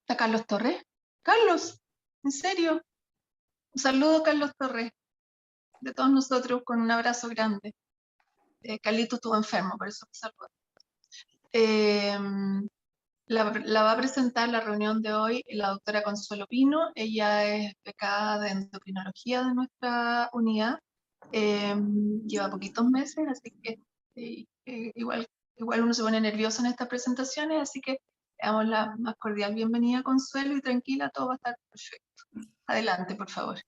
¿Está Carlos Torres? Carlos, ¿en serio? Un saludo, Carlos Torres, de todos nosotros, con un abrazo grande. Carlito estuvo enfermo, por eso te saludo. La va a presentar la reunión de hoy la doctora Consuelo Pino. Ella es becada de endocrinología de nuestra unidad. Lleva poquitos meses, así que igual uno se pone nervioso en estas presentaciones, así que le damos la más cordial bienvenida, Consuelo, y tranquila, todo va a estar perfecto. Adelante, por favor.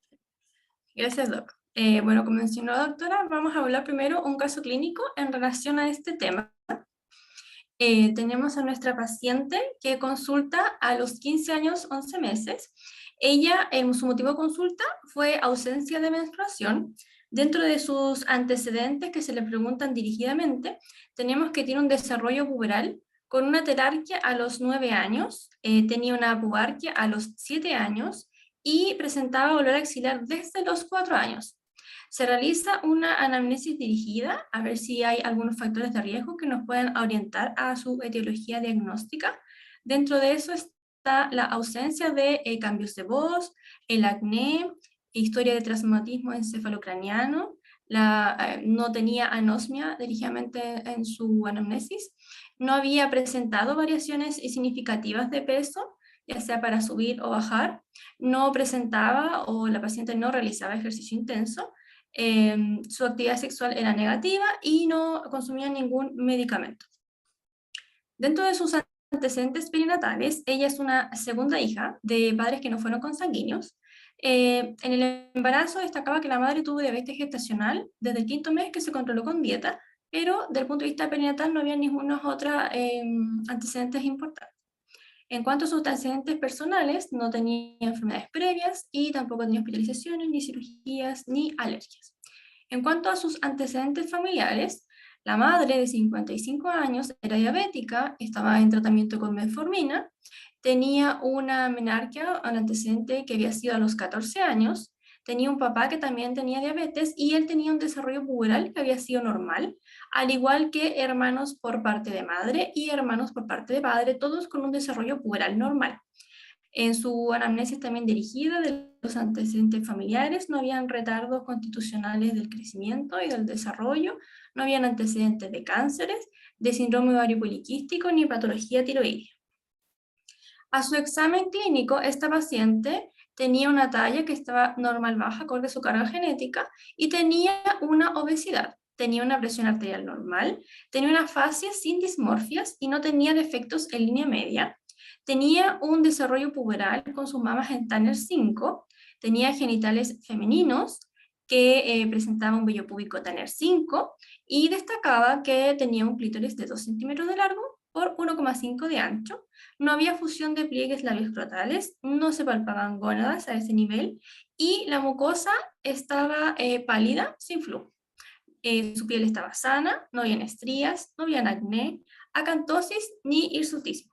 Gracias, Doc. Bueno, como mencionó la doctora, vamos a hablar primero un caso clínico en relación a este tema. Tenemos a nuestra paciente que consulta a los 15 años, 11 meses. Ella, su motivo de consulta fue ausencia de menstruación. Dentro de sus antecedentes que se le preguntan dirigidamente, tenemos que tiene un desarrollo puberal con una telarquia a los 9 años, tenía una pubarquia a los 7 años y presentaba dolor axilar desde los 4 años. Se realiza una anamnesis dirigida a ver si hay algunos factores de riesgo que nos puedan orientar a su etiología diagnóstica. Dentro de eso está la ausencia de cambios de voz, el acné, historia de traumatismo encefalocraniano, no tenía anosmia dirigidamente en su anamnesis, no había presentado variaciones significativas de peso, ya sea para subir o bajar, no presentaba o la paciente no realizaba ejercicio intenso, su actividad sexual era negativa y no consumía ningún medicamento. Dentro de sus antecedentes perinatales, ella es una segunda hija de padres que no fueron consanguíneos. En el embarazo destacaba que la madre tuvo diabetes gestacional desde el 5.º mes que se controló con dieta, pero desde el punto de vista perinatal no había ninguna otra antecedentes importantes. En cuanto a sus antecedentes personales, no tenía enfermedades previas y tampoco tenía hospitalizaciones, ni cirugías, ni alergias. En cuanto a sus antecedentes familiares, la madre de 55 años era diabética, estaba en tratamiento con metformina, tenía una menarquia, un antecedente que había sido a los 14 años, tenía un papá que también tenía diabetes y él tenía un desarrollo puberal que había sido normal, al igual que hermanos por parte de madre y hermanos por parte de padre, todos con un desarrollo puberal normal. En su anamnesis también dirigida de los antecedentes familiares, no habían retardos constitucionales del crecimiento y del desarrollo, no habían antecedentes de cánceres, de síndrome ovario poliquístico ni patología tiroidea. A su examen clínico, esta paciente tenía una talla que estaba normal baja acorde a su carga genética y tenía una obesidad. Tenía una presión arterial normal, tenía una fascia sin dismorfias y no tenía defectos en línea media. Tenía un desarrollo puberal con sus mamas en Tanner 5, tenía genitales femeninos que presentaba un vello púbico Tanner 5 y destacaba que tenía un clítoris de 2 centímetros de largo por 1,5 de ancho. No había fusión de pliegues labioscrotales, no se palpaban gónadas a ese nivel y la mucosa estaba pálida, sin flujo. Su piel estaba sana, no había estrías, no había acné, acantosis ni hirsutismo.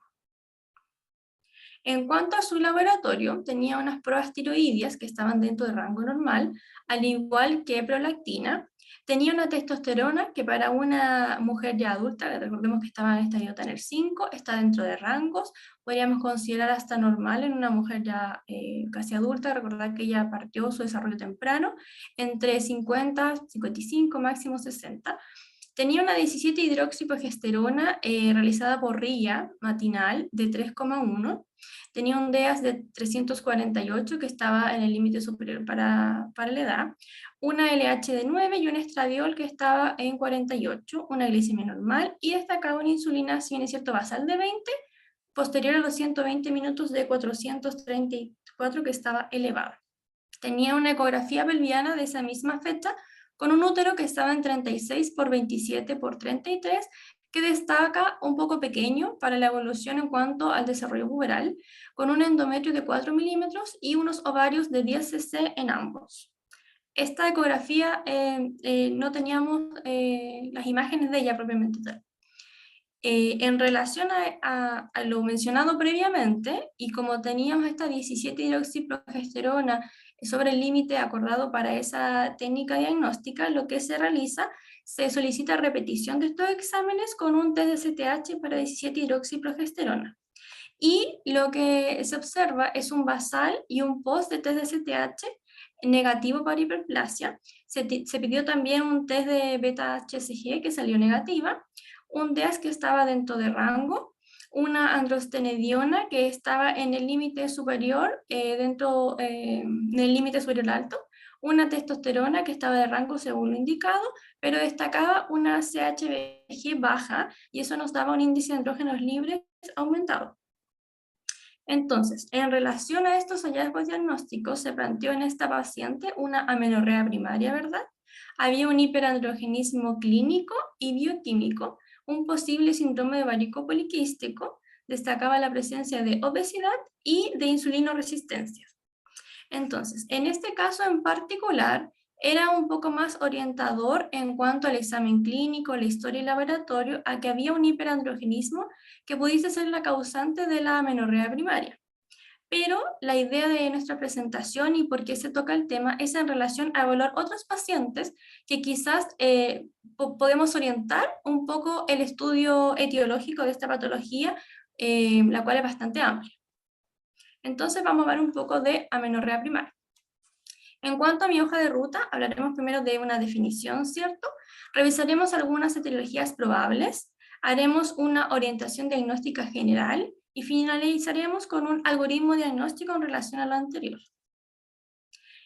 En cuanto a su laboratorio, tenía unas pruebas tiroideas que estaban dentro del rango normal, al igual que prolactina. Tenía una testosterona que para una mujer ya adulta, recordemos que estaba en estadio Tanner 5, está dentro de rangos, podríamos considerar hasta normal en una mujer ya casi adulta, recordar que ella partió su desarrollo temprano, entre 50, 55, máximo 60. Tenía una 17-hidroxiprogesterona realizada por RIA matinal de 3,1. Tenía un DEAS de 348 que estaba en el límite superior para la edad. Una LH de 9 y un estradiol que estaba en 48. Una glicemia normal y destacaba una insulina, si bien es cierto, basal de 20, posterior a los 120 minutos de 434 que estaba elevada. Tenía una ecografía pelviana de esa misma fecha con un útero que estaba en 36 por 27 por 33, que destaca un poco pequeño para la evolución en cuanto al desarrollo puberal, con un endometrio de 4 milímetros y unos ovarios de 10 cc en ambos. Esta ecografía no teníamos las imágenes de ella propiamente tal. En relación a lo mencionado previamente, y como teníamos esta 17-hidroxiprogesterona sobre el límite acordado para esa técnica diagnóstica, lo que se realiza, se solicita repetición de estos exámenes con un test de CTH para 17-hidroxiprogesterona. Y lo que se observa es un basal y un post de test de STH negativo para hiperplasia. Se pidió también un test de beta-HCG que salió negativa, un DEAS que estaba dentro de rango, una androstenediona que estaba en el límite superior, del límite superior alto, una testosterona que estaba de rango según lo indicado, pero destacaba una CHBG baja y eso nos daba un índice de andrógenos libres aumentado. Entonces, en relación a estos hallazgos diagnósticos, se planteó en esta paciente una amenorrea primaria, ¿verdad? Había un hiperandrogenismo clínico y bioquímico, un posible síndrome de ovárico poliquístico, destacaba la presencia de obesidad y de insulinoresistencia. Entonces, en este caso en particular, era un poco más orientador en cuanto al examen clínico, la historia y laboratorio, a que había un hiperandrogenismo que pudiese ser la causante de la amenorrea primaria. Pero la idea de nuestra presentación y por qué se toca el tema es en relación a evaluar otros pacientes que quizás podemos orientar un poco el estudio etiológico de esta patología, la cual es bastante amplia. Entonces vamos a ver un poco de amenorrea primaria. En cuanto a mi hoja de ruta, hablaremos primero de una definición, ¿cierto? Revisaremos algunas etiologías probables, haremos una orientación diagnóstica general y finalizaremos con un algoritmo diagnóstico en relación a lo anterior.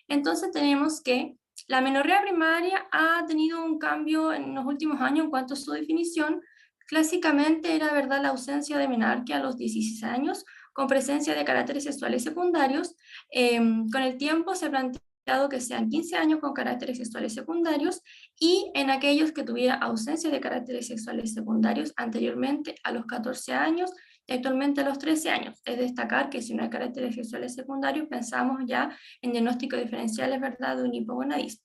Entonces tenemos que la amenorrea primaria ha tenido un cambio en los últimos años en cuanto a su definición. Clásicamente era, ¿verdad?, la ausencia de menarquia a los 16 años, con presencia de caracteres sexuales secundarios. Con el tiempo se ha planteado que sean 15 años con caracteres sexuales secundarios y en aquellos que tuviera ausencia de caracteres sexuales secundarios anteriormente a los 14 años y actualmente a los 13 años. Es destacar que si no hay caracteres sexuales secundarios, pensamos ya en diagnósticos diferenciales, ¿verdad?, de un hipogonadismo.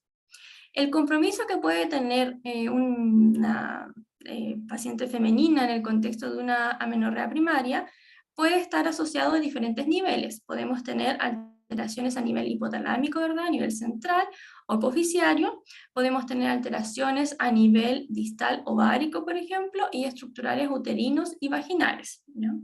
El compromiso que puede tener una paciente femenina en el contexto de una amenorrea primaria puede estar asociado a diferentes niveles. Podemos tener alteraciones a nivel hipotalámico, ¿verdad?, a nivel central o apofisiario. Podemos tener alteraciones a nivel distal ovárico, por ejemplo, y estructurales uterinos y vaginales, ¿no?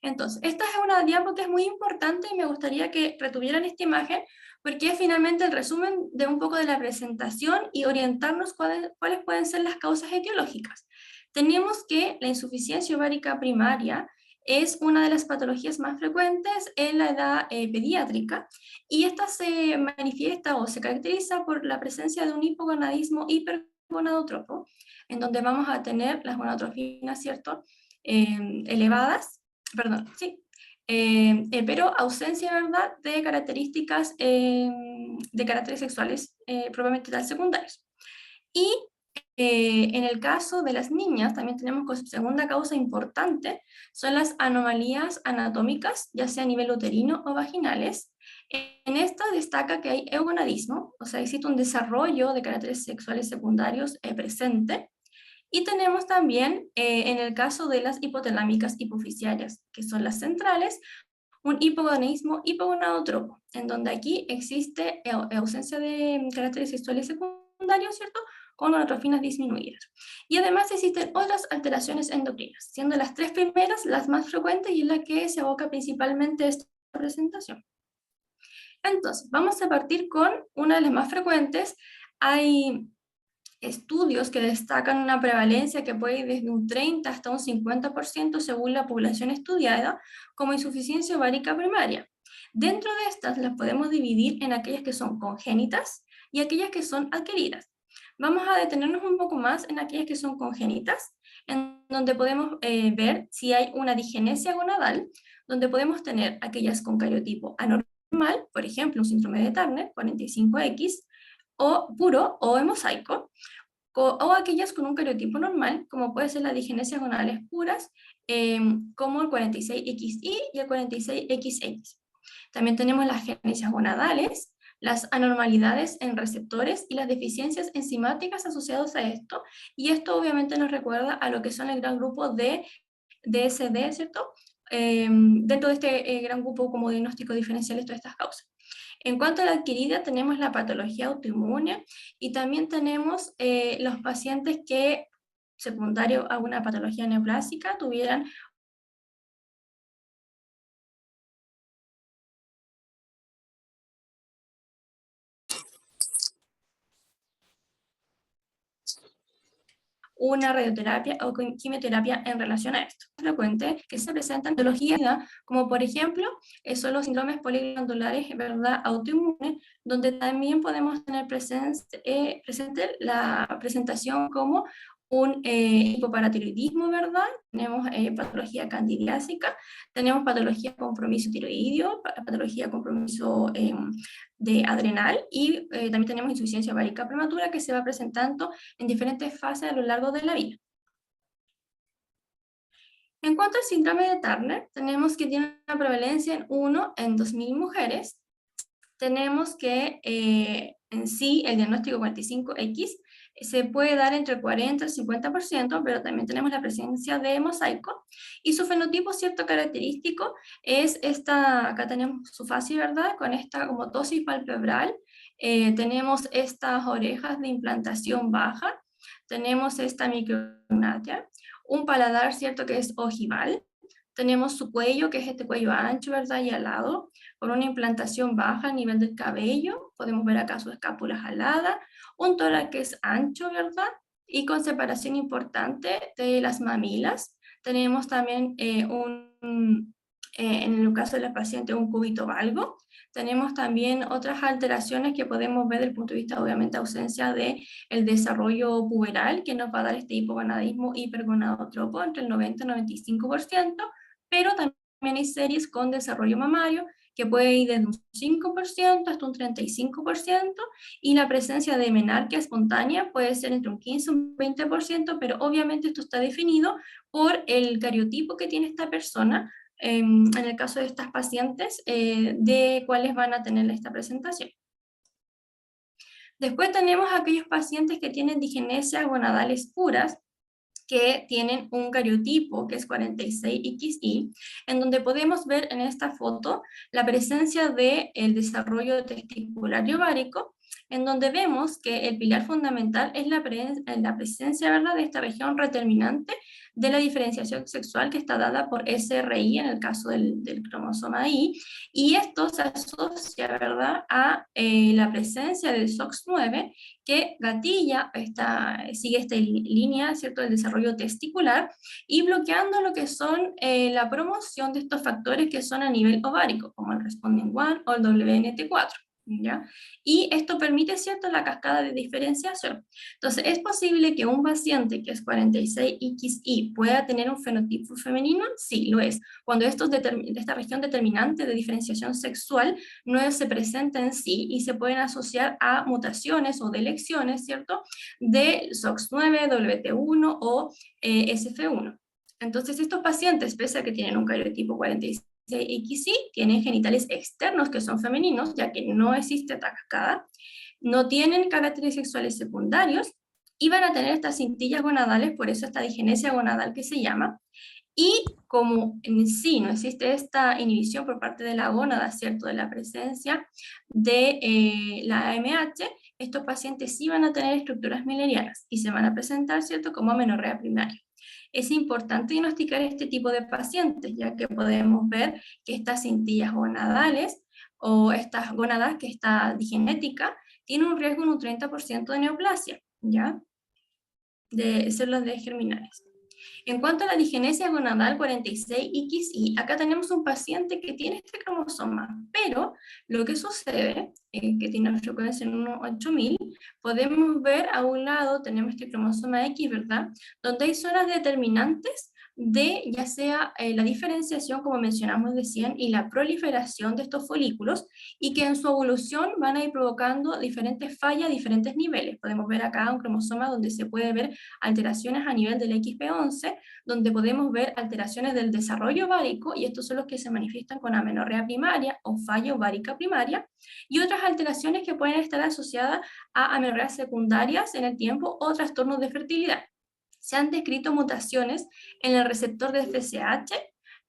Entonces, esta es una diapo que es muy importante y me gustaría que retuvieran esta imagen porque es finalmente el resumen de un poco de la presentación y orientarnos cuáles pueden ser las causas etiológicas. Tenemos que la insuficiencia ovárica primaria es una de las patologías más frecuentes en la edad pediátrica y esta se manifiesta o se caracteriza por la presencia de un hipogonadismo hipergonadotropo, en donde vamos a tener las gonadotrofinas, ¿cierto?, elevadas, perdón, sí, pero ausencia, ¿verdad?, de características de caracteres sexuales propiamente tal secundarios. Y en el caso de las niñas, también tenemos como segunda causa importante, son las anomalías anatómicas, ya sea a nivel uterino o vaginales. En esta destaca que hay eugonadismo, o sea, existe un desarrollo de caracteres sexuales secundarios presente. Y tenemos también, en el caso de las hipotalámicas hipofisiarias, que son las centrales, un hipogonadismo hipogonadotropo, en donde aquí existe ausencia de caracteres sexuales secundarios, ¿cierto?, con gonadotrofinas disminuidas. Y además existen otras alteraciones endocrinas, siendo las tres primeras las más frecuentes y en la que se aboca principalmente esta presentación. Entonces, vamos a partir con una de las más frecuentes. Hay estudios que destacan una prevalencia que puede ir desde un 30 hasta un 50% según la población estudiada, como insuficiencia ovárica primaria. Dentro de estas las podemos dividir en aquellas que son congénitas y aquellas que son adquiridas. Vamos a detenernos un poco más en aquellas que son congénitas, en donde podemos ver si hay una digenesia gonadal, donde podemos tener aquellas con cariotipo anormal, por ejemplo, un síndrome de Turner, 45X, o puro o en mosaico, o aquellas con un cariotipo normal, como puede ser las digenesias gonadales puras, como el 46XI y el 46XX. También tenemos las genesias gonadales, las anormalidades en receptores y las deficiencias enzimáticas asociadas a esto, y esto obviamente nos recuerda a lo que son el gran grupo de DSD, ¿cierto? Dentro de este gran grupo como diagnóstico diferencial de todas estas causas. En cuanto a la adquirida, tenemos la patología autoinmune y también tenemos los pacientes que secundario a una patología neoplásica tuvieran una radioterapia o quimioterapia en relación a esto. Es frecuente que se presentan patologías, como por ejemplo, son los síndromes poliglandulares, ¿verdad?, autoinmunes, donde también podemos tener presente la presentación como un hipoparatiroidismo, ¿verdad? Tenemos patología candidiásica, tenemos patología de compromiso tiroideo, patología de compromiso de adrenal, y también tenemos insuficiencia ovárica prematura que se va presentando en diferentes fases a lo largo de la vida. En cuanto al síndrome de Turner, tenemos que tiene una prevalencia en 1 en 2.000 mujeres. Tenemos que en sí el diagnóstico 45X se puede dar entre el 40 y el 50%, pero también tenemos la presencia de mosaico, y su fenotipo cierto característico es esta, acá tenemos su fascia, ¿verdad?, con esta como tosis palpebral, tenemos estas orejas de implantación baja, tenemos esta micrognatia, un paladar cierto que es ojival, tenemos su cuello, que es este cuello ancho, ¿verdad?, y alado, con una implantación baja a nivel del cabello, podemos ver acá su escápula jalada, un tórax que es ancho, ¿verdad?, y con separación importante de las mamilas. Tenemos también en el caso de la paciente, un cúbito valgo. Tenemos también otras alteraciones que podemos ver desde el punto de vista, obviamente, ausencia de el desarrollo puberal, que nos va a dar este hipogonadismo hipergonadotropo entre el 90 y 95%, pero también hay series con desarrollo mamario, que puede ir desde un 5% hasta un 35%, y la presencia de menarquia espontánea puede ser entre un 15 y un 20%, pero obviamente esto está definido por el cariotipo que tiene esta persona, en el caso de estas pacientes, de cuáles van a tener esta presentación. Después tenemos aquellos pacientes que tienen digenesias gonadales puras, que tienen un cariotipo que es 46XI, en donde podemos ver en esta foto la presencia del desarrollo testicular y ovárico, en donde vemos que el pilar fundamental es la presencia, ¿verdad?, de esta región reterminante de la diferenciación sexual, que está dada por SRI en el caso del cromosoma Y, y esto se asocia, ¿verdad?, a la presencia del SOX9, que gatilla sigue esta línea, ¿cierto?, del desarrollo testicular, y bloqueando lo que son la promoción de estos factores que son a nivel ovárico, como el Responding-1 o el WNT4. ¿Ya? Y esto permite, ¿cierto?, la cascada de diferenciación. Entonces, ¿es posible que un paciente que es 46XI pueda tener un fenotipo femenino? Sí, lo es. Cuando esta región determinante de diferenciación sexual no se presenta en sí, y se pueden asociar a mutaciones o delecciones, ¿cierto?, de SOX9, WT1 o SF1. Entonces, estos pacientes, pese a que tienen un cariotipo 46XI, tienen genitales externos que son femeninos, ya que no existe esta cascada, no tienen caracteres sexuales secundarios, y van a tener estas cintillas gonadales, por eso esta digenesia gonadal que se llama, y como en sí no existe esta inhibición por parte de la gónada, ¿cierto?, de la presencia de la AMH, estos pacientes sí van a tener estructuras milerianas y se van a presentar, ¿cierto?, como amenorrea primaria. Es importante diagnosticar este tipo de pacientes, ya que podemos ver que estas cintillas gonadales o estas gónadas, que está digenética, tienen un riesgo en un 30% de neoplasia, ¿ya?, de células de germinales. En cuanto a la digenesia gonadal 46XI, acá tenemos un paciente que tiene este cromosoma, pero lo que sucede, que tiene una frecuencia en 1/8000, podemos ver a un lado, tenemos este cromosoma X, ¿verdad?, donde hay zonas determinantes de ya sea la diferenciación, como mencionamos recién, y la proliferación de estos folículos, y que en su evolución van a ir provocando diferentes fallas a diferentes niveles. Podemos ver acá un cromosoma donde se puede ver alteraciones a nivel del XP11, donde podemos ver alteraciones del desarrollo ovárico, y estos son los que se manifiestan con amenorrea primaria o falla ovárica primaria, y otras alteraciones que pueden estar asociadas a amenorreas secundarias en el tiempo o trastornos de fertilidad. Se han descrito mutaciones en el receptor de FSH,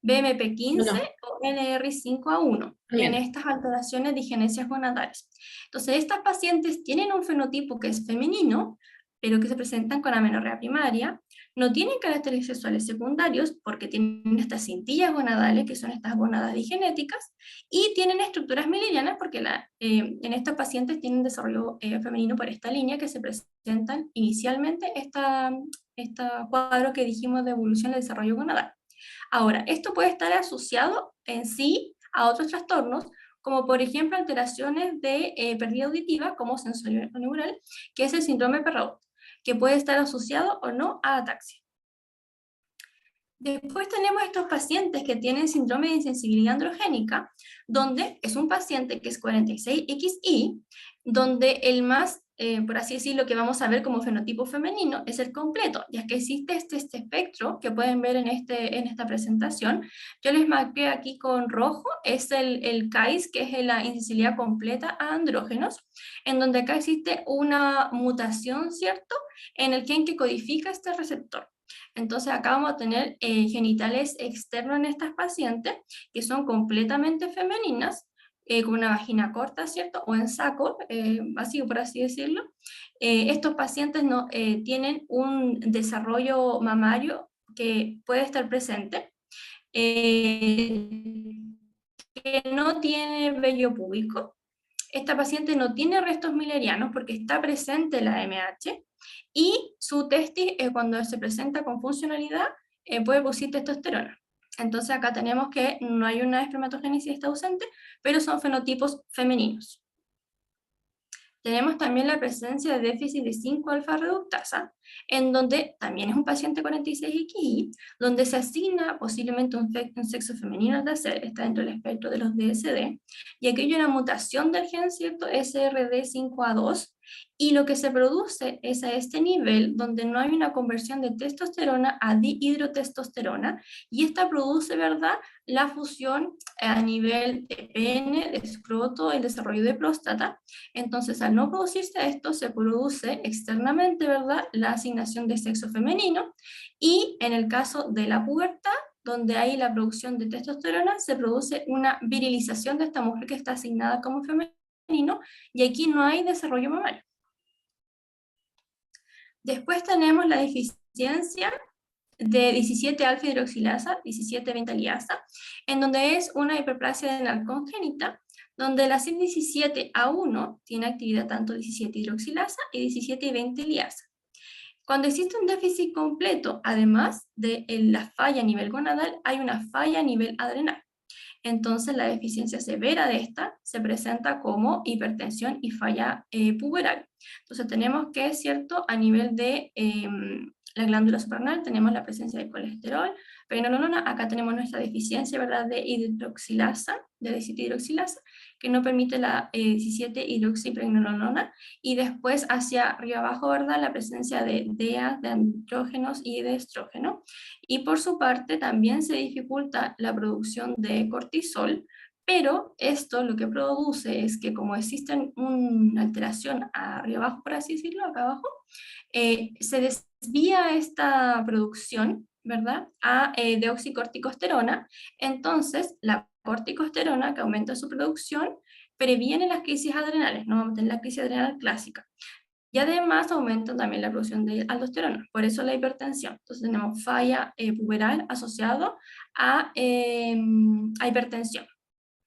BMP15 Bueno, o NR5A1 en bien. estas alteraciones de digenesias gonadales. Entonces, estas pacientes tienen un fenotipo que es femenino, pero que se presentan con amenorrea primaria, No tienen caracteres sexuales secundarios porque tienen estas cintillas gonadales, que son estas gónadas digenéticas, y tienen estructuras milerianas porque en estos pacientes tienen desarrollo femenino por esta línea que se presentan inicialmente este cuadro que dijimos de evolución del desarrollo gonadal. Ahora, esto puede estar asociado en sí a otros trastornos, como por ejemplo alteraciones de pérdida auditiva, como sensorio-neural, que es el síndrome Perrault, que puede estar asociado o no a ataxia. Después tenemos estos pacientes que tienen síndrome de insensibilidad androgénica, donde es un paciente que es 46XI, donde el más, por así decirlo, que vamos a ver como fenotipo femenino es el completo, ya que existe este espectro que pueden ver en esta presentación. Yo les marqué aquí con rojo, es el CAIS, que es la insensibilidad completa a andrógenos, en donde acá existe una mutación, ¿cierto?, en el gen que codifica este receptor. Entonces acá vamos a tener genitales externos en estas pacientes que son completamente femeninas, con una vagina corta, ¿cierto? O en saco, así por así decirlo. Estos pacientes no, tienen un desarrollo mamario que puede estar presente, que no tiene vello púbico. Esta paciente no tiene restos milerianos porque está presente la MH, y su testis, cuando se presenta con funcionalidad, puede producir testosterona. Entonces acá tenemos que no hay una espermatogénesis, está ausente, pero son fenotipos femeninos. Tenemos también la presencia de déficit de 5-alfa reductasa, en donde también es un paciente 46XI, donde se asigna posiblemente un sexo femenino al nacer, está dentro del espectro de los DSD, y aquí hay una mutación del gen, ¿cierto?, SRD5A2, y lo que se produce es a este nivel donde no hay una conversión de testosterona a dihidrotestosterona, y esta produce, ¿verdad?, la fusión a nivel de pene, de escroto, el desarrollo de próstata. Entonces, al no producirse esto, se produce externamente, ¿verdad?, la asignación de sexo femenino, y en el caso de la pubertad, donde hay la producción de testosterona, se produce una virilización de esta mujer que está asignada como femenino, y aquí no hay desarrollo mamario. Después tenemos la deficiencia de 17-alfa hidroxilasa, 17-bentaliasa, en donde es una hiperplasia renal congénita, donde la CYP17A1 tiene actividad tanto 17-hidroxilasa y 17-bentaliasa. Cuando existe un déficit completo, además de la falla a nivel gonadal, hay una falla a nivel adrenal. Entonces la deficiencia severa de esta se presenta como hipertensión y falla puberal. Entonces tenemos que, ¿cierto?, a nivel de la glándula suprarrenal tenemos la presencia de colesterol, pregnenolona, acá tenemos nuestra deficiencia, ¿verdad?, de hidroxilasa, de 17-hidroxilasa, que no permite la 17-hidroxipregnenolona, y después hacia arriba abajo, ¿verdad?, la presencia de DEA, de andrógenos y de estrógeno. Y por su parte también se dificulta la producción de cortisol, pero esto lo que produce es que, como existe una alteración arriba abajo, por así decirlo, acá abajo, se desvía esta producción, ¿verdad?, a deoxicorticosterona. Entonces la corticosterona, que aumenta su producción, previene las crisis adrenales, no vamos a tener la crisis adrenal clásica. Y además aumenta también la producción de aldosterona, por eso la hipertensión. Entonces tenemos falla puberal asociado a hipertensión.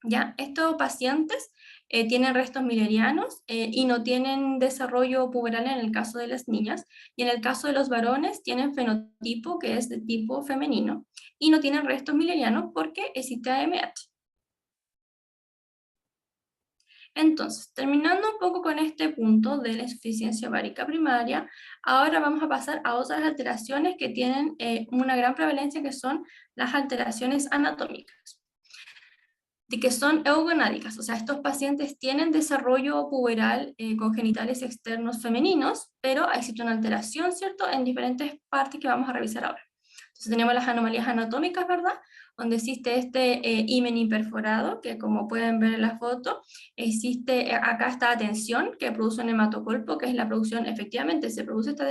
¿Ya? Estos pacientes tienen restos milerianos y no tienen desarrollo puberal en el caso de las niñas, y en el caso de los varones tienen fenotipo que es de tipo femenino, y no tienen restos milerianos porque existe AMH. Entonces, terminando un poco con este punto de la insuficiencia ovárica primaria, ahora vamos a pasar a otras alteraciones que tienen una gran prevalencia, que son las alteraciones anatómicas, de que son eugonádicas, o sea, estos pacientes tienen desarrollo puberal con genitales externos femeninos, pero existe una alteración, ¿cierto?, en diferentes partes que vamos a revisar ahora. Entonces tenemos las anomalías anatómicas, ¿verdad?, donde existe este himen imperforado, que como pueden ver en la foto, existe acá esta tensión que produce un hematocolpo, que es la producción, efectivamente se produce esta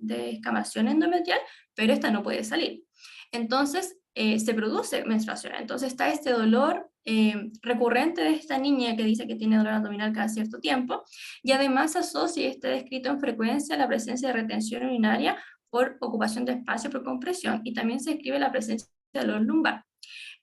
descamación endometrial, pero esta no puede salir. Entonces se produce menstruación, entonces está este dolor recurrente de esta niña que dice que tiene dolor abdominal cada cierto tiempo, y además asocia, y está descrito en frecuencia, la presencia de retención urinaria por ocupación de espacio por compresión, y también se describe la presencia de dolor lumbar.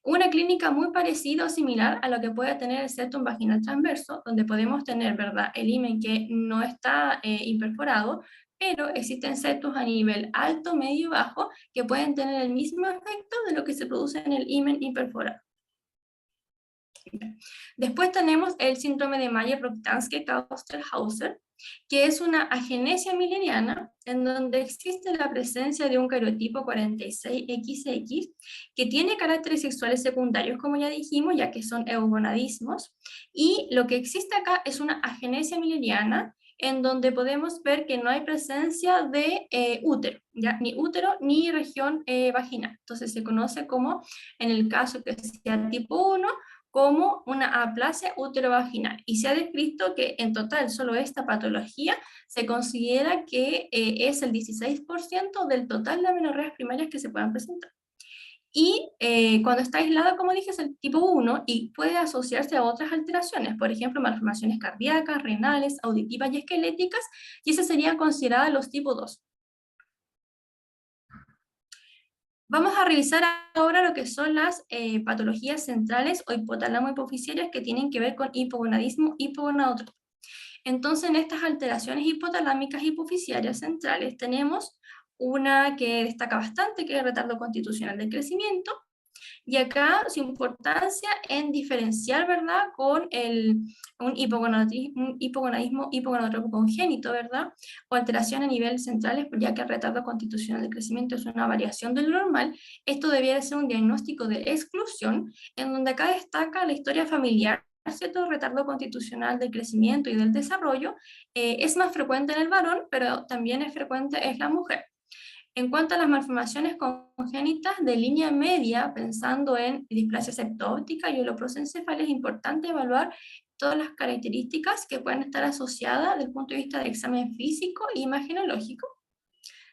Una clínica muy parecida o similar a lo que puede tener el septum vaginal transverso, donde podemos tener, ¿verdad?, el himen que no está imperforado, pero existen septos a nivel alto, medio y bajo que pueden tener el mismo efecto de lo que se produce en el himen imperforado. Después tenemos el síndrome de Mayer-Rokitansky-Klauster-Hauser, que es una agenesia mileriana en donde existe la presencia de un cariotipo 46XX que tiene caracteres sexuales secundarios, como ya dijimos, ya que son eugonadismos, y lo que existe acá es una agenesia mileriana en donde podemos ver que no hay presencia de útero, ¿ya? Ni útero ni región vaginal. Entonces se conoce como, en el caso que sea tipo 1, como una aplasia útero-vaginal, y se ha descrito que en total solo esta patología se considera que es el 16% del total de amenorreas primarias que se puedan presentar. Y cuando está aislada, como dije, es el tipo 1 y puede asociarse a otras alteraciones, por ejemplo, malformaciones cardíacas, renales, auditivas y esqueléticas, y esas serían consideradas los tipo 2. Vamos a revisar ahora lo que son las patologías centrales o hipotálamo-hipofisiarias que tienen que ver con hipogonadismo y hipogonadotropía. Entonces, en estas alteraciones hipotalámicas hipofisiarias centrales tenemos una que destaca bastante, que es el retardo constitucional del crecimiento, y acá su importancia en diferenciar, ¿verdad?, con un hipogonadismo hipogonadotrópico congénito, ¿verdad?, o alteración a nivel centrales, ya que el retardo constitucional del crecimiento es una variación del normal. Esto debiera ser un diagnóstico de exclusión, en donde acá destaca la historia familiar, ¿cierto? Retardo constitucional del crecimiento y del desarrollo es más frecuente en el varón, pero también es frecuente en la mujer. En cuanto a las malformaciones congénitas de línea media, pensando en displasia septóptica y holoprosencefalia, es importante evaluar todas las características que pueden estar asociadas desde el punto de vista de examen físico e imagenológico.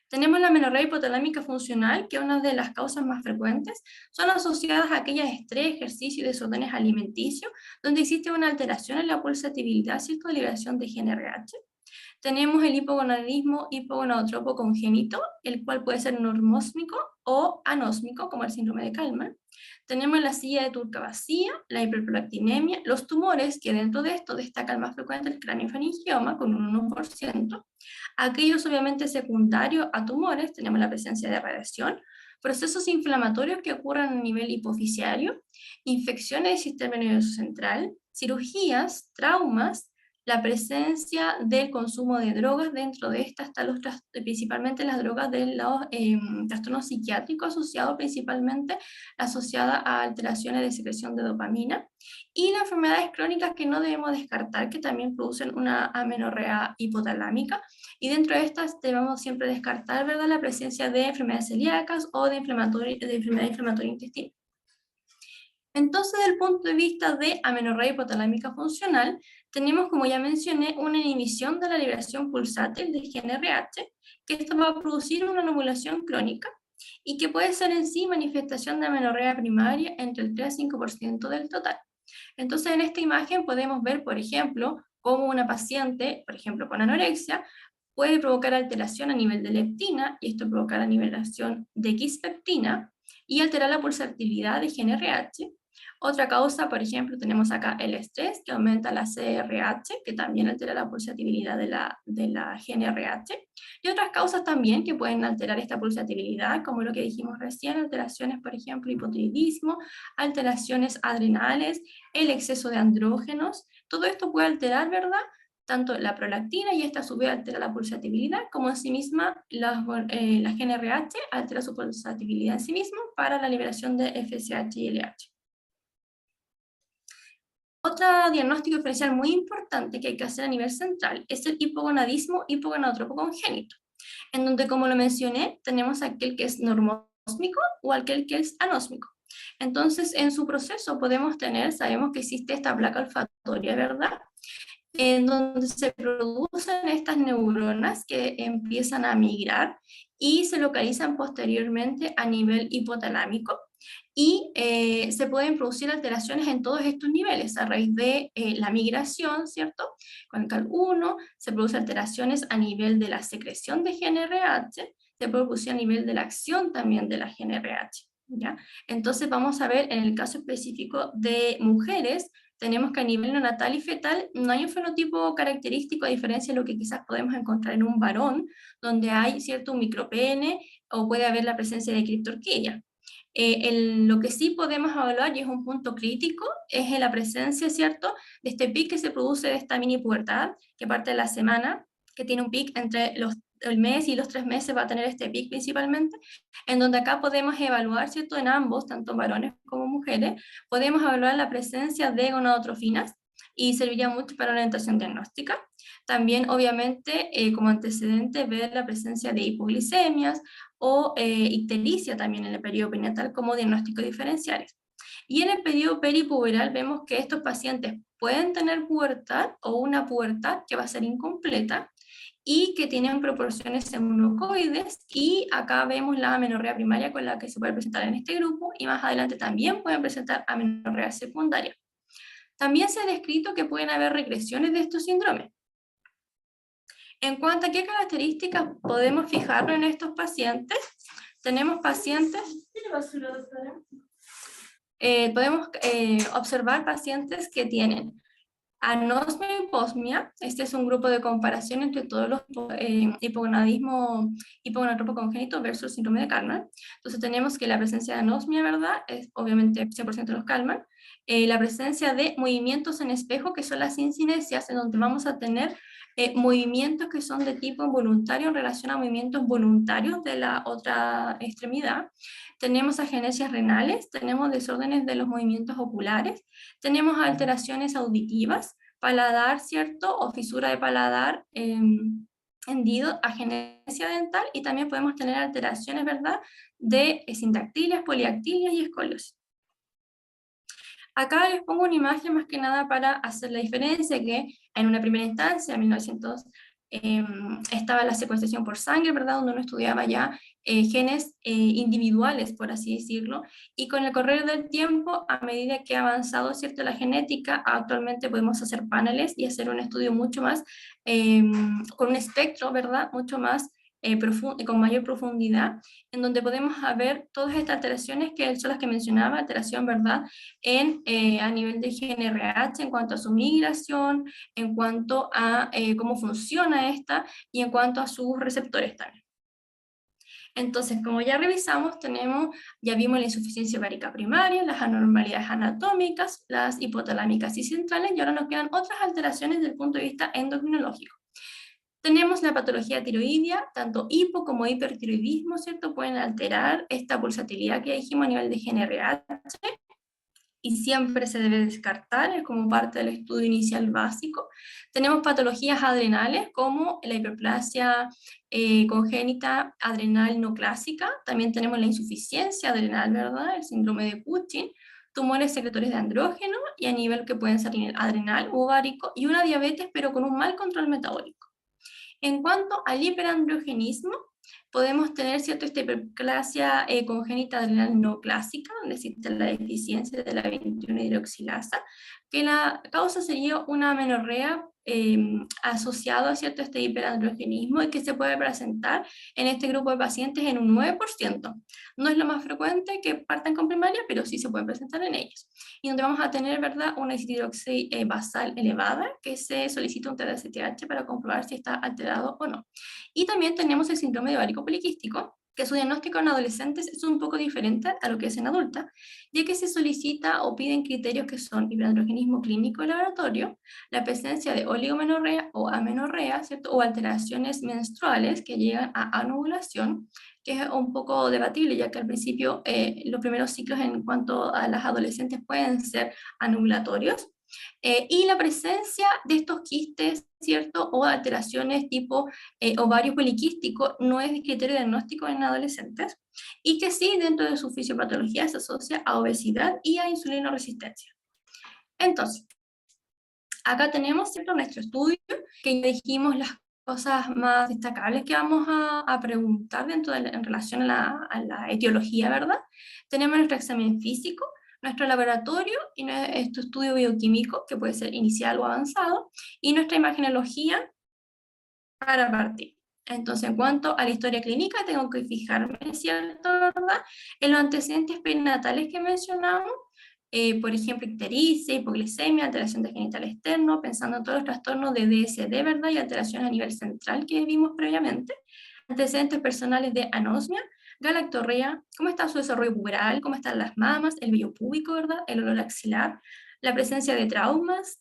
Tenemos la amenorrea hipotalámica funcional, que es una de las causas más frecuentes. Son asociadas a aquellas estrés, ejercicio y desórdenes alimenticios, donde existe una alteración en la pulsatividad, ¿cierto?, de liberación de GnRH. Tenemos el hipogonadismo hipogonadotropo congénito, el cual puede ser normósmico o anósmico, como el síndrome de Kalman. Tenemos la silla de Turca vacía, la hiperprolactinemia, los tumores, que dentro de esto destacan más frecuente el craniofaringioma, con un 1%. Aquellos obviamente secundarios a tumores, tenemos la presencia de radiación, procesos inflamatorios que ocurran a nivel hipofisiario, infecciones del sistema nervioso central, cirugías, traumas, la presencia del consumo de drogas. Dentro de estas están principalmente las drogas de los trastornos psiquiátricos asociados principalmente asociadas a alteraciones de secreción de dopamina, y las enfermedades crónicas que no debemos descartar, que también producen una amenorrea hipotalámica, y dentro de estas debemos siempre descartar, ¿verdad?, la presencia de enfermedades celíacas o de enfermedad inflamatoria intestinal. Entonces, desde el punto de vista de amenorrea hipotalámica funcional, tenemos, como ya mencioné, una inhibición de la liberación pulsátil de GnRH, que esto va a producir una anovulación crónica y que puede ser en sí manifestación de amenorrea primaria entre el 3 a 5% del total. Entonces, en esta imagen podemos ver, por ejemplo, cómo una paciente, por ejemplo, con anorexia, puede provocar alteración a nivel de leptina, y esto provocar alteración de quispeptina, y alterar la pulsatividad de GnRH. Otra causa, por ejemplo, tenemos acá el estrés, que aumenta la CRH, que también altera la pulsatividad de la GnRH. Y otras causas también que pueden alterar esta pulsatividad, como lo que dijimos recién, alteraciones, por ejemplo, hipotiroidismo, alteraciones adrenales, el exceso de andrógenos. Todo esto puede alterar, ¿verdad?, tanto la prolactina, y esta a su vez altera la pulsatividad, como en sí misma la GnRH altera su pulsatividad en sí mismo para la liberación de FSH y LH. Otro diagnóstico diferencial muy importante que hay que hacer a nivel central es el hipogonadismo hipogonadotropo congénito, en donde, como lo mencioné, tenemos aquel que es normósmico o aquel que es anósmico. Entonces, en su proceso podemos tener, sabemos que existe esta placa olfatoria, ¿verdad?, en donde se producen estas neuronas que empiezan a migrar y se localizan posteriormente a nivel hipotalámico, y se pueden producir alteraciones en todos estos niveles a raíz de la migración, ¿cierto? Con el CAL1 se producen alteraciones a nivel de la secreción de GnRH, se puede producir a nivel de la acción también de la GNRH, ¿ya? Entonces vamos a ver en el caso específico de mujeres, tenemos que a nivel neonatal y fetal no hay un fenotipo característico a diferencia de lo que quizás podemos encontrar en un varón, donde hay cierto un micropene o puede haber la presencia de criptorquidia. Lo que sí podemos evaluar, y es un punto crítico, es la presencia, ¿cierto?, de este pic que se produce de esta mini pubertad, que parte de la semana, que tiene un pic entre el mes y los 3 meses va a tener este pic principalmente, en donde acá podemos evaluar, ¿cierto?, en ambos, tanto varones como mujeres, podemos evaluar la presencia de gonadotrofinas y serviría mucho para la orientación diagnóstica. También, obviamente, como antecedente, ver la presencia de hipoglicemias o ictericia también en el periodo perinatal como diagnósticos diferenciales. Y en el periodo peripuberal vemos que estos pacientes pueden tener pubertad o una pubertad que va a ser incompleta y que tienen proporciones eunucoides, y acá vemos la amenorrea primaria con la que se puede presentar en este grupo, y más adelante también pueden presentar amenorrea secundaria. También se ha descrito que pueden haber regresiones de estos síndromes. En cuanto a qué características podemos fijarnos en estos pacientes, tenemos pacientes, podemos observar pacientes que tienen anosmia y hiposmia. Este es un grupo de comparación entre todos los hipogonadismo hipogonatropo congénito versus síndrome de Kallmann. Entonces tenemos que la presencia de anosmia, ¿verdad?, es obviamente 100% los Kallmann. La presencia de movimientos en espejo, que son las sincinesias, en donde vamos a tener movimientos que son de tipo involuntario en relación a movimientos voluntarios de la otra extremidad. Tenemos agenesias renales, tenemos desórdenes de los movimientos oculares, tenemos alteraciones auditivas, paladar, ¿cierto?, o fisura de paladar, hendido, agenesia dental, y también podemos tener alteraciones, ¿verdad?, de sindactilias, poliactilias y escoliosis. Acá les pongo una imagen más que nada para hacer la diferencia, que en una primera instancia, en 1900, estaba la secuenciación por sangre, ¿verdad?, donde uno estudiaba ya genes individuales, por así decirlo, y con el correr del tiempo, a medida que ha avanzado, ¿cierto?, la genética, actualmente podemos hacer paneles y hacer un estudio mucho más, con un espectro, ¿verdad?, mucho más con mayor profundidad, en donde podemos ver todas estas alteraciones que son las que mencionaba, alteración, ¿verdad?, a nivel de GNRH, en cuanto a su migración, en cuanto a cómo funciona esta, y en cuanto a sus receptores también. Entonces, como ya revisamos, ya vimos la insuficiencia ovárica primaria, las anormalidades anatómicas, las hipotalámicas y centrales, y ahora nos quedan otras alteraciones desde el punto de vista endocrinológico. Tenemos la patología tiroidea, tanto hipo como hipertiroidismo, ¿cierto?, pueden alterar esta pulsatilidad que dijimos a nivel de GNRH, y siempre se debe descartar, es como parte del estudio inicial básico. Tenemos patologías adrenales como la hiperplasia congénita adrenal no clásica, también tenemos la insuficiencia adrenal, ¿verdad?, el síndrome de Cushing, tumores secretorios de andrógeno y a nivel que pueden ser adrenal u ovárico, y una diabetes pero con un mal control metabólico. En cuanto al hiperandrogenismo, podemos tener, ¿cierto?, esta hiperplasia congénita adrenal no clásica, donde existe la deficiencia de la 21-hidroxilasa, que la causa sería una amenorrea asociada, ¿cierto?, a este hiperandrogenismo, y que se puede presentar en este grupo de pacientes en un 9%. No es lo más frecuente que partan con primaria, pero sí se pueden presentar en ellos. Y donde vamos a tener, ¿verdad?, una hidroxi basal elevada, que se solicita un TDCTH para comprobar si está alterado o no. Y también tenemos el síndrome de ovárico poliquístico, que su diagnóstico en adolescentes es un poco diferente a lo que es en adulta, ya que se solicita o piden criterios que son hiperandrogenismo clínico de laboratorio, la presencia de oligomenorrea o amenorrea, ¿cierto?, o alteraciones menstruales que llegan a anovulación, que es un poco debatible, ya que al principio los primeros ciclos en cuanto a las adolescentes pueden ser anovulatorios, y la presencia de estos quistes, ¿cierto?, o alteraciones tipo ovario poliquístico no es criterio diagnóstico en adolescentes, y que sí, dentro de su fisiopatología se asocia a obesidad y a insulinoresistencia. Entonces, acá tenemos, ¿cierto?, nuestro estudio, que ya dijimos las cosas más destacables que vamos a preguntar en relación a la etiología, ¿verdad? Tenemos nuestro examen físico, nuestro laboratorio y nuestro estudio bioquímico, que puede ser inicial o avanzado, y nuestra imagenología para partir. Entonces, en cuanto a la historia clínica, tengo que fijarme, ¿cierto? ¿Verdad? En los antecedentes perinatales que mencionamos, por ejemplo, ictericia, hipoglicemia, alteración de genital externo, pensando en todos los trastornos de DSD, ¿verdad? Y alteraciones a nivel central que vimos previamente. Antecedentes personales de anosmia, galactorrea, cómo está su desarrollo puberal, cómo están las mamas, el vello púbico, ¿verdad? El olor axilar, la presencia de traumas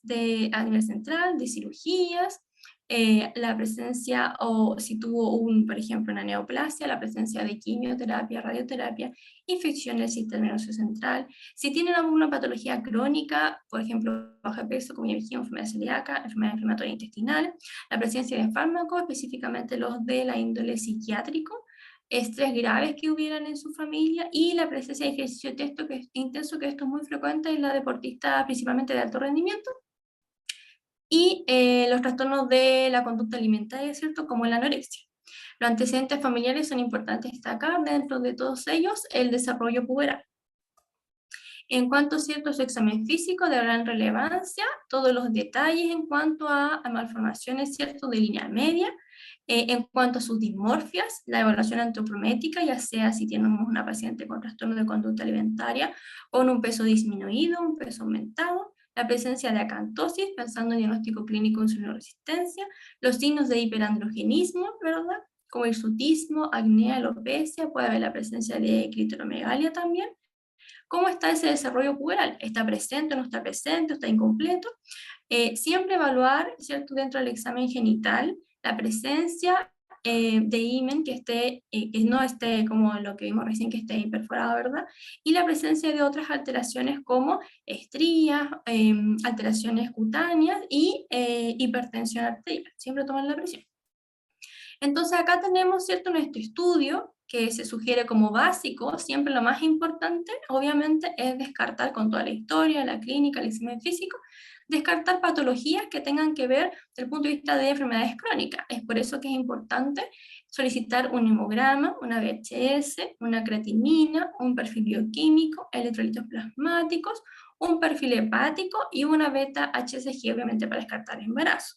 a nivel central, de cirugías, la presencia, o si tuvo por ejemplo, una neoplasia, la presencia de quimioterapia, radioterapia, infección del sistema nervioso central, si tienen alguna patología crónica, por ejemplo, bajo de peso, como ya dijimos, enfermedad celíaca, enfermedad inflamatoria intestinal, la presencia de fármacos, específicamente los de la índole psiquiátrico, estrés graves que hubieran en su familia, y la presencia de ejercicio intenso, que esto es muy frecuente en la deportista, principalmente de alto rendimiento, y los trastornos de la conducta alimentaria, ¿cierto? Como la anorexia. Los antecedentes familiares son importantes destacar, dentro de todos ellos, el desarrollo puberal. En cuanto, ¿cierto?, a su examen físico, de gran relevancia, todos los detalles en cuanto a malformaciones, ¿cierto?, de línea media, en cuanto a sus dismorfias, la evaluación antropométrica, ya sea si tenemos una paciente con trastorno de conducta alimentaria, con un peso disminuido, un peso aumentado, la presencia de acantosis, pensando en diagnóstico clínico de insulinoresistencia, los signos de hiperandrogenismo, ¿verdad?, como hirsutismo, acné, alopecia, puede haber la presencia de clitoromegalia también. ¿Cómo está ese desarrollo puberal? ¿Está presente, no está presente, está incompleto? Siempre evaluar, ¿cierto?, dentro del examen genital, la presencia de himen que no esté como lo que vimos recién, que esté perforado, ¿verdad? Y la presencia de otras alteraciones como estrías, alteraciones cutáneas y hipertensión arterial. Siempre toman la presión. Entonces acá tenemos, ¿cierto?, nuestro estudio que se sugiere como básico. Siempre lo más importante, obviamente, es descartar con toda la historia, la clínica, el examen físico, descartar patologías que tengan que ver desde el punto de vista de enfermedades crónicas. Es por eso que es importante solicitar un hemograma, una VHS, una creatinina, un perfil bioquímico, electrolitos plasmáticos, un perfil hepático y una beta-HCG, obviamente, para descartar embarazo.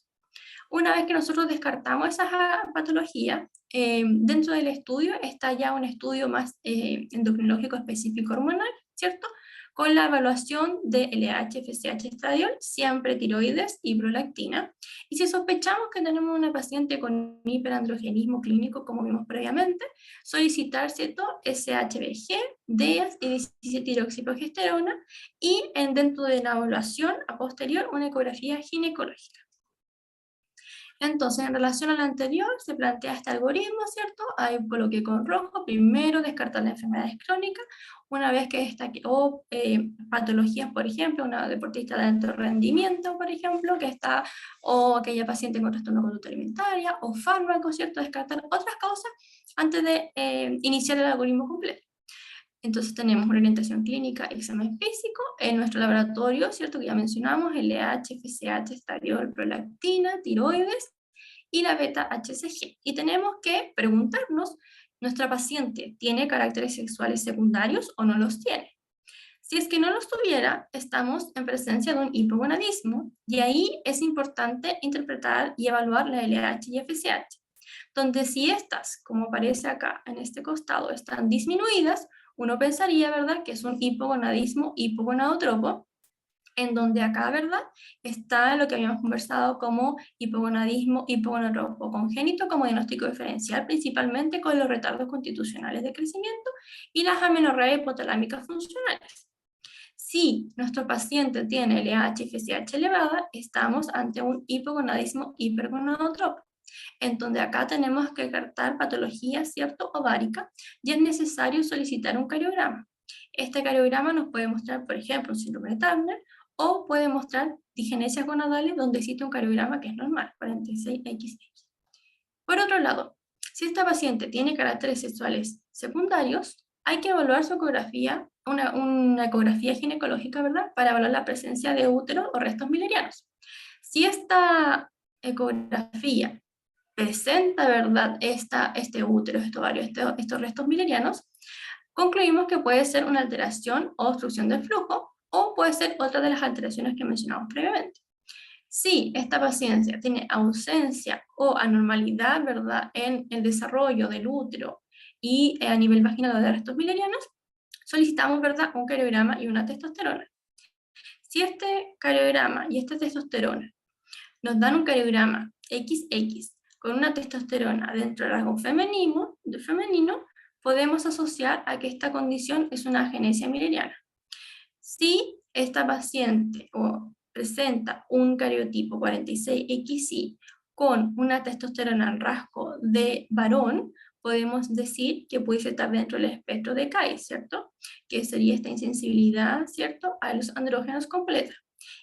Una vez que nosotros descartamos esas patologías, dentro del estudio está ya un estudio más endocrinológico específico hormonal, ¿cierto? Con la evaluación de LH, FSH, estradiol, siempre tiroides y prolactina. Y si sospechamos que tenemos una paciente con hiperandrogenismo clínico, como vimos previamente, solicitar, ¿cierto?, SHBG, DEAS y 17-hidroxiprogesterona, y dentro de la evaluación a posterior, una ecografía ginecológica. Entonces, en relación al anterior, se plantea este algoritmo, ¿cierto? Ahí coloqué con rojo, primero descartar las enfermedades crónicas, una vez que o patologías, por ejemplo, una deportista de alto rendimiento, por ejemplo, o aquella paciente con trastorno de conducta alimentaria, o fármacos, ¿cierto? Descartar otras causas antes de iniciar el algoritmo completo. Entonces tenemos una orientación clínica, examen físico, en nuestro laboratorio, ¿cierto?, que ya mencionamos, LH, FSH, estradiol, prolactina, tiroides y la beta-HCG. Y tenemos que preguntarnos, ¿nuestra paciente tiene caracteres sexuales secundarios o no los tiene? Si es que no los tuviera, estamos en presencia de un hipogonadismo, y ahí es importante interpretar y evaluar la LH y FSH, donde si estas, como aparece acá en este costado, están disminuidas, uno pensaría, ¿verdad?, que es un hipogonadismo hipogonadotropo, en donde acá, ¿verdad?, está lo que habíamos conversado como hipogonadismo hipogonadotropo congénito como diagnóstico diferencial, principalmente con los retardos constitucionales de crecimiento y las amenorreas hipotalámicas funcionales. Si nuestro paciente tiene LH y FSH elevada, estamos ante un hipogonadismo hipergonadotropo, en donde acá tenemos que descartar patologías, ¿cierto?, ovárica, y es necesario solicitar un cariograma. Este cariograma nos puede mostrar, por ejemplo, un síndrome de Turner, o puede mostrar digenesias gonadales donde existe un cariograma que es normal, 46XX. Por otro lado, si esta paciente tiene caracteres sexuales secundarios, hay que evaluar su ecografía, una ecografía ginecológica, ¿verdad?, para evaluar la presencia de útero o restos milerianos. Si esta ecografía presenta, ¿verdad?, este útero, este ovario, estos restos milerianos, concluimos que puede ser una alteración o obstrucción del flujo, o puede ser otra de las alteraciones que mencionamos previamente. Si esta paciente tiene ausencia o anormalidad, ¿verdad?, en el desarrollo del útero y a nivel vaginal de restos milerianos, solicitamos, ¿verdad?, un cariograma y una testosterona. Si este cariograma y esta testosterona nos dan un cariograma XX con una testosterona dentro del rasgo femenino, podemos asociar a que esta condición es una agenesia mileriana. Si esta paciente presenta un cariotipo 46XY con una testosterona en rasgo de varón, podemos decir que puede estar dentro del espectro de CAI, ¿cierto? Que sería esta insensibilidad, ¿cierto?, a los andrógenos completa.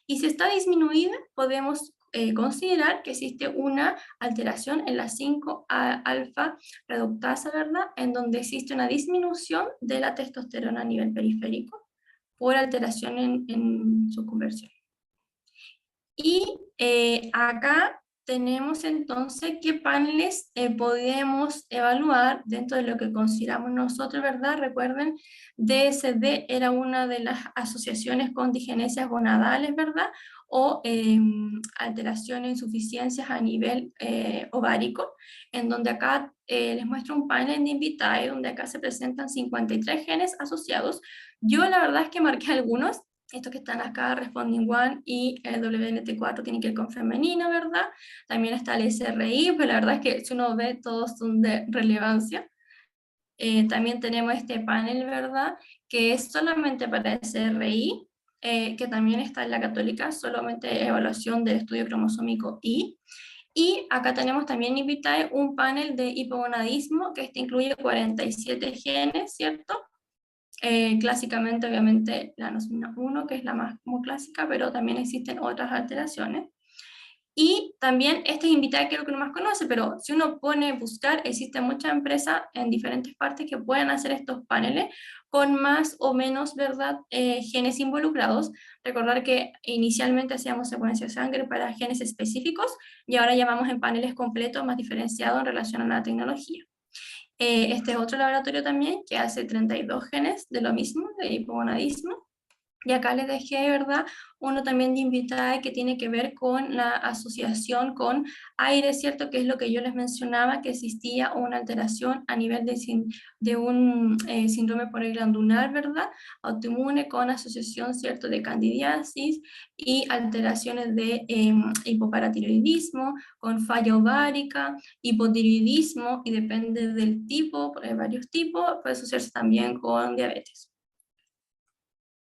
Y si está disminuida, podemos considerar que existe una alteración en la 5-alfa reductasa, ¿verdad?, en donde existe una disminución de la testosterona a nivel periférico por alteración en su conversión. Y acá tenemos entonces qué paneles podemos evaluar dentro de lo que consideramos nosotros, ¿verdad? Recuerden, DSD era una de las asociaciones con digenesias gonadales, ¿verdad? O alteraciones, insuficiencias a nivel ovárico, en donde acá les muestro un panel de Invitae, donde acá se presentan 53 genes asociados. Yo la verdad es que marqué algunos. Estos que están acá, Responding One y el WNT4 tienen que ir con femenino, ¿verdad? También está el SRI, pues la verdad es que si uno ve, todos son de relevancia. También tenemos este panel, ¿verdad?, que es solamente para SRI, que también está en la Católica, solamente evaluación del estudio cromosómico Y. Y acá tenemos también Invitae un panel de hipogonadismo, que este incluye 47 genes, ¿cierto? Clásicamente, obviamente, la anosmina 1, que es la más como clásica, pero también existen otras alteraciones. Y también este es Invitae, que es lo que uno más conoce, pero si uno pone buscar, existen muchas empresas en diferentes partes que pueden hacer estos paneles con más o menos, ¿verdad?, genes involucrados. Recordar que inicialmente hacíamos secuencia de sangre para genes específicos y ahora llamamos en paneles completos más diferenciados en relación a la tecnología. Este es otro laboratorio también que hace 32 genes de lo mismo, de hipogonadismo. Y acá les dejé, ¿verdad?, uno también de Invitae que tiene que ver con la asociación con aire, ¿cierto? Que es lo que yo les mencionaba, que existía una alteración a nivel de un síndrome poliglandular, ¿verdad?, autoinmune con asociación, ¿cierto?, de candidiasis y alteraciones de hipoparatiroidismo, con falla ovárica, hipotiroidismo, y depende del tipo, hay varios tipos, puede asociarse también con diabetes.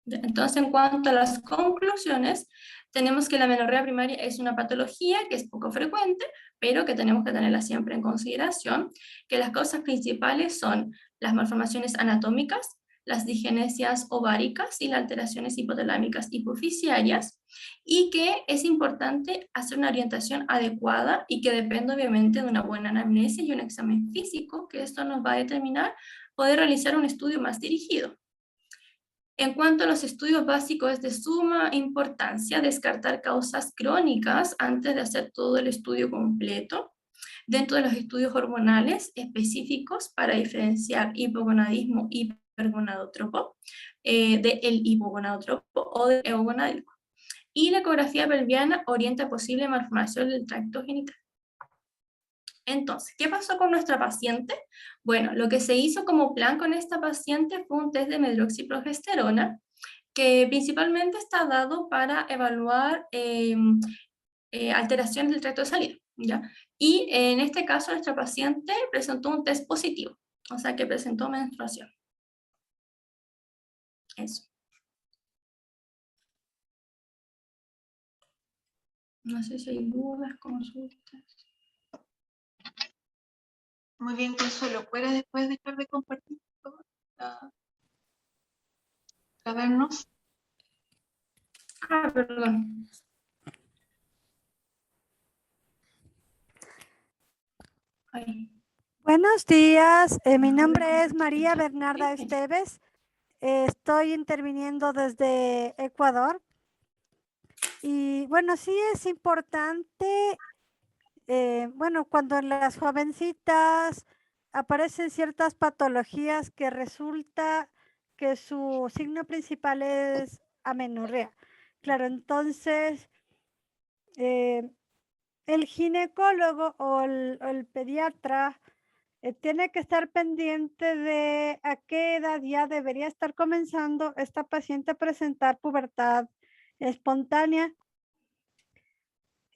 Entonces, en cuanto a las conclusiones, tenemos que la amenorrea primaria es una patología que es poco frecuente, pero que tenemos que tenerla siempre en consideración, que las causas principales son las malformaciones anatómicas, las digenesias ováricas y las alteraciones hipotalámicas hipofisiarias, y que es importante hacer una orientación adecuada y que depende obviamente de una buena anamnesis y un examen físico, que esto nos va a determinar poder realizar un estudio más dirigido. En cuanto a los estudios básicos, es de suma importancia descartar causas crónicas antes de hacer todo el estudio completo. Dentro de los estudios hormonales específicos para diferenciar hipogonadismo y hipergonadotropo, del hipogonadotropo o del eugonadismo. Y la ecografía pelviana orienta posible malformación del tracto genital. Entonces, ¿qué pasó con nuestra paciente? Bueno, lo que se hizo como plan con esta paciente fue un test de medroxiprogesterona, que principalmente está dado para evaluar alteraciones del tracto de salida, ¿ya? Y en este caso nuestra paciente presentó un test positivo, o sea que presentó menstruación. Eso. No sé si hay dudas, consultas. Muy bien, Consuelo. ¿Puedes después dejar de compartir, por favor, para vernos? Ah, perdón. Ay. Buenos días, mi nombre es María Bernarda Esteves. Estoy interviniendo desde Ecuador. Y bueno, sí es importante, bueno, cuando en las jovencitas aparecen ciertas patologías que resulta que su signo principal es amenorrea. Claro, entonces el ginecólogo o el pediatra tiene que estar pendiente de a qué edad ya debería estar comenzando esta paciente a presentar pubertad espontánea.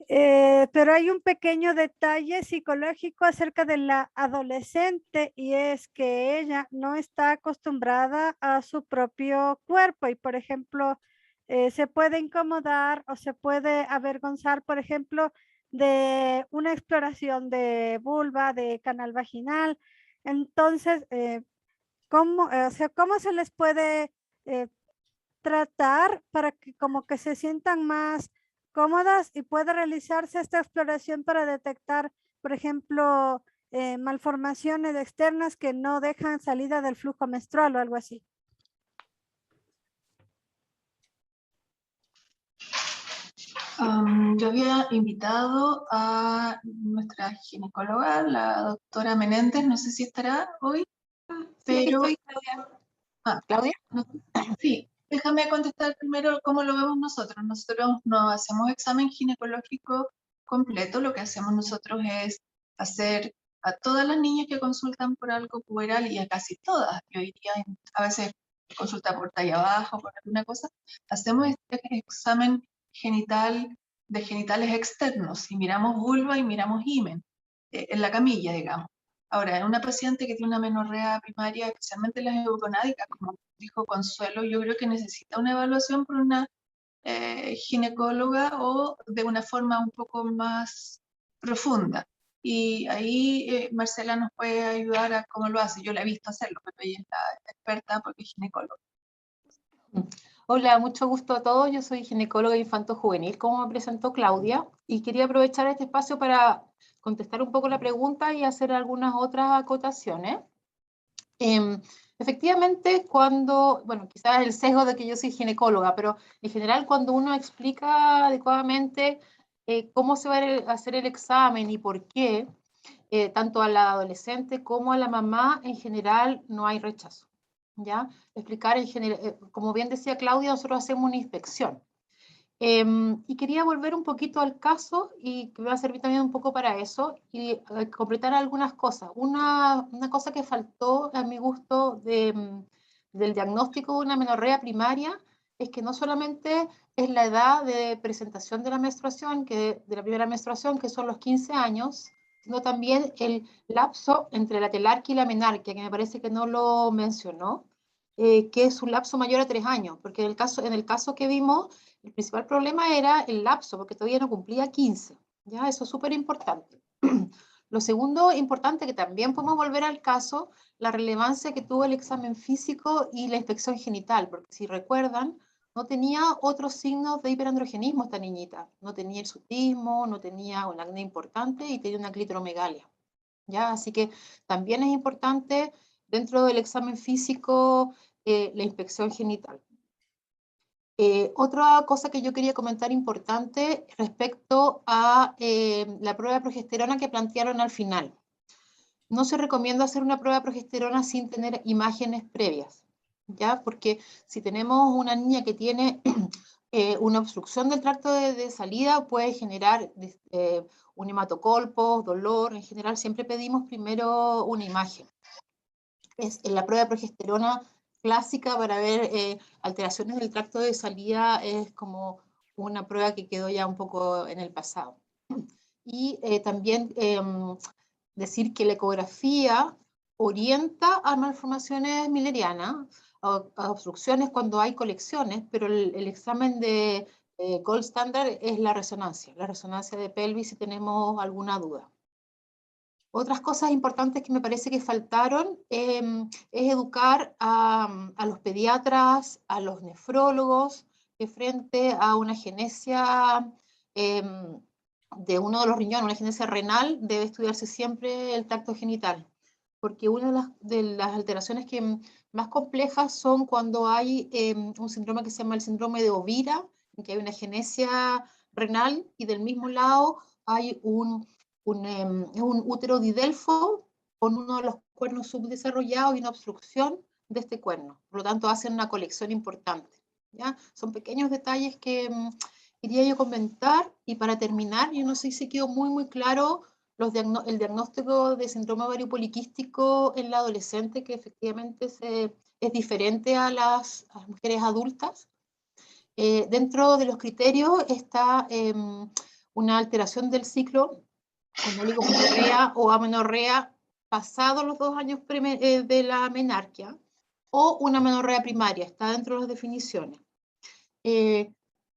Pero hay un pequeño detalle psicológico acerca de la adolescente y es que ella no está acostumbrada a su propio cuerpo y, por ejemplo, se puede incomodar o se puede avergonzar, por ejemplo, de una exploración de vulva, de canal vaginal. Entonces, o sea, ¿cómo se les puede eh, tratar para que como que se sientan más cómodas y pueda realizarse esta exploración para detectar, por ejemplo, malformaciones externas que no dejan salida del flujo menstrual o algo así? Yo había invitado a nuestra ginecóloga, la doctora Menéndez, no sé si estará hoy, Sí, aquí pero... estoy, Claudia. Ah, ¿Claudia? no, sí, déjame contestar primero cómo lo vemos nosotros. Nosotros no hacemos examen ginecológico completo, lo que hacemos nosotros es hacer a todas las niñas que consultan por algo puberal y a casi todas, yo diría, a veces consulta por talla baja, por alguna cosa, hacemos este examen genital de genitales externos y miramos vulva y miramos himen en la camilla, digamos. Ahora, en una paciente que tiene una menorrea primaria, especialmente las eugonádicas, como dijo Consuelo, yo creo que necesita una evaluación por una ginecóloga o de una forma un poco más profunda. Y ahí Marcela nos puede ayudar a cómo lo hace. Yo la he visto hacerlo, pero ella es la experta porque es ginecóloga. Hola, mucho gusto a todos. Yo soy ginecóloga infanto-juvenil, como me presentó Claudia, y quería aprovechar este espacio para contestar un poco la pregunta y hacer algunas otras acotaciones. Efectivamente, bueno, quizás el sesgo de que yo soy ginecóloga, pero en general cuando uno explica adecuadamente cómo se va a hacer el examen y por qué, tanto a la adolescente como a la mamá, en general no hay rechazo. ¿Ya? Explicar en general, como bien decía Claudia, nosotros hacemos una inspección. Y quería volver un poquito al caso y que me va a servir también un poco para eso y completar algunas cosas. Una cosa que faltó a mi gusto del diagnóstico de una menorrea primaria es que no solamente es la edad de presentación de la menstruación, de la primera menstruación, que son los 15 años, sino también el lapso entre la telarquia y la menarquia, que me parece que no lo mencionó, que es un lapso mayor a 3 años, porque en el caso que vimos, el principal problema era el lapso, porque todavía no cumplía 15. ¿Ya? Eso es súper importante. Lo segundo importante, que también podemos volver al caso, la relevancia que tuvo el examen físico y la inspección genital, porque si recuerdan, no tenía otros signos de hiperandrogenismo esta niñita. No tenía hirsutismo, no tenía un acné importante y tenía una clitoromegalia. ¿Ya? Así que también es importante dentro del examen físico la inspección genital. Otra cosa que yo quería comentar importante respecto a la prueba de progesterona que plantearon al final. No se recomienda hacer una prueba de progesterona sin tener imágenes previas, ¿ya? Porque si tenemos una niña que tiene una obstrucción del tracto de salida, puede generar un hematocolpos, dolor. En general siempre pedimos primero una imagen. En la prueba de progesterona clásica para ver alteraciones del tracto de salida es como una prueba que quedó ya un poco en el pasado. Y también decir que la ecografía orienta a malformaciones millerianas, a obstrucciones cuando hay colecciones, pero el examen de gold standard es la resonancia de pelvis si tenemos alguna duda. Otras cosas importantes que me parece que faltaron es educar a los pediatras, a los nefrólogos, que frente a una agenesia de uno de los riñones, una agenesia renal, debe estudiarse siempre el tracto genital, porque una de las alteraciones que más complejas son cuando hay un síndrome que se llama el síndrome de Ovira, en que hay una agenesia renal y del mismo lado hay un útero didelfo con uno de los cuernos subdesarrollados y una obstrucción de este cuerno. Por lo tanto, hacen una colección importante. ¿Ya? Son pequeños detalles que quería yo comentar, y para terminar, yo no sé si quedó muy claro el diagnóstico de síndrome ovario poliquístico en la adolescente, que efectivamente es diferente a las mujeres adultas. Dentro de los criterios está una alteración del ciclo con oligomenorrea o amenorrea pasados los 2 años de la menarquia, o una menorrea primaria, está dentro de las definiciones.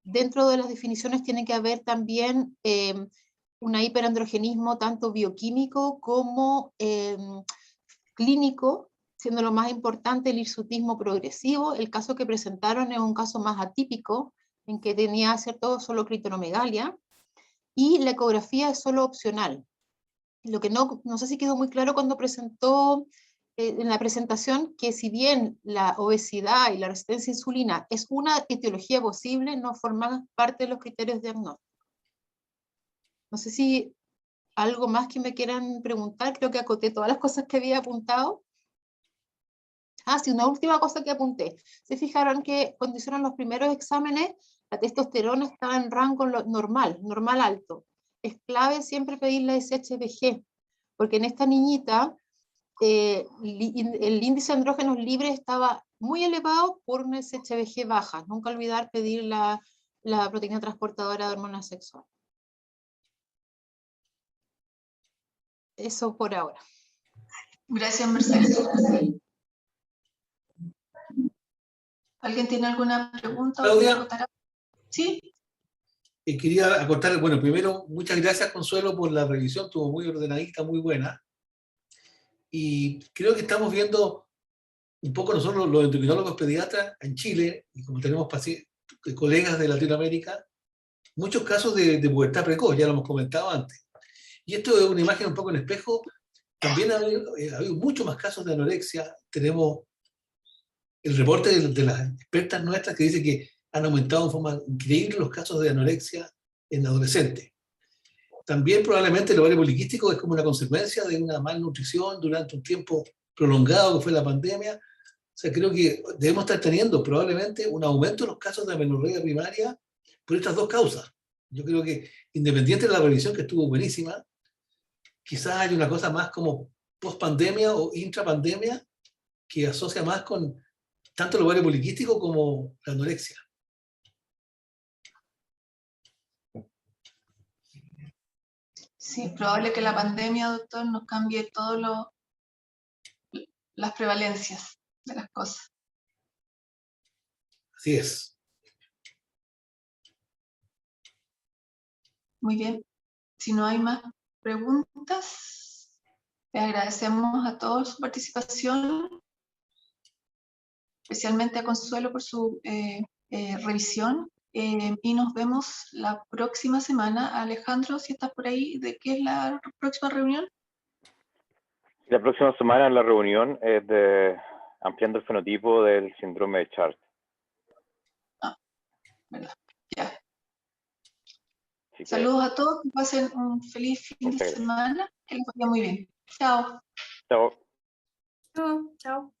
Dentro de las definiciones tiene que haber también un hiperandrogenismo tanto bioquímico como clínico, siendo lo más importante el hirsutismo progresivo. El caso que presentaron es un caso más atípico, en que tenía solo clitoromegalia, y la ecografía es solo opcional. Lo que no sé si quedó muy claro cuando presentó en la presentación, que si bien la obesidad y la resistencia a insulina es una etiología posible, no forman parte de los criterios de diagnóstico. No sé si algo más que me quieran preguntar, creo que acoté todas las cosas que había apuntado. Sí, una última cosa que apunté. Se fijaron que cuando hicieron los primeros exámenes, la testosterona estaba en rango normal alto. Es clave siempre pedir la SHBG, porque en esta niñita el índice de andrógenos libres estaba muy elevado por una SHBG baja. Nunca olvidar pedir la proteína transportadora de hormonas sexuales. Eso por ahora. Gracias, Mercedes. ¿Alguien tiene alguna pregunta? Claudia. Sí. Quería acotar, bueno, primero, muchas gracias, Consuelo, por la revisión, estuvo muy ordenadita, muy buena. Y creo que estamos viendo un poco nosotros, los endocrinólogos pediatras en Chile, y como tenemos colegas de Latinoamérica, muchos casos de pubertad precoz, ya lo hemos comentado antes. Y esto es una imagen un poco en espejo. También ha habido muchos más casos de anorexia. Tenemos el reporte de las expertas nuestras que dice que han aumentado de forma increíble los casos de anorexia en adolescentes. También probablemente el ovario poliquístico es como una consecuencia de una malnutrición durante un tiempo prolongado que fue la pandemia. O sea, creo que debemos estar teniendo probablemente un aumento en los casos de amenorrea primaria por estas dos causas. Yo creo que, independiente de la revisión que estuvo buenísima, quizás hay una cosa más como post-pandemia o intrapandemia que asocia más con tanto el ovario poliquístico como la anorexia. Sí, es probable que la pandemia, doctor, nos cambie todas las prevalencias de las cosas. Así es. Muy bien. Si no hay más preguntas, les agradecemos a todos su participación, especialmente a Consuelo por su revisión. Y nos vemos la próxima semana. Alejandro, si estás por ahí, ¿de qué es la próxima reunión? La próxima semana la reunión es de ampliando el fenotipo del síndrome de Chart. ¿Verdad? Ya. Así Saludos a todos, que pasen un feliz fin de semana, que les vaya muy bien. Chao. Chao. Chao.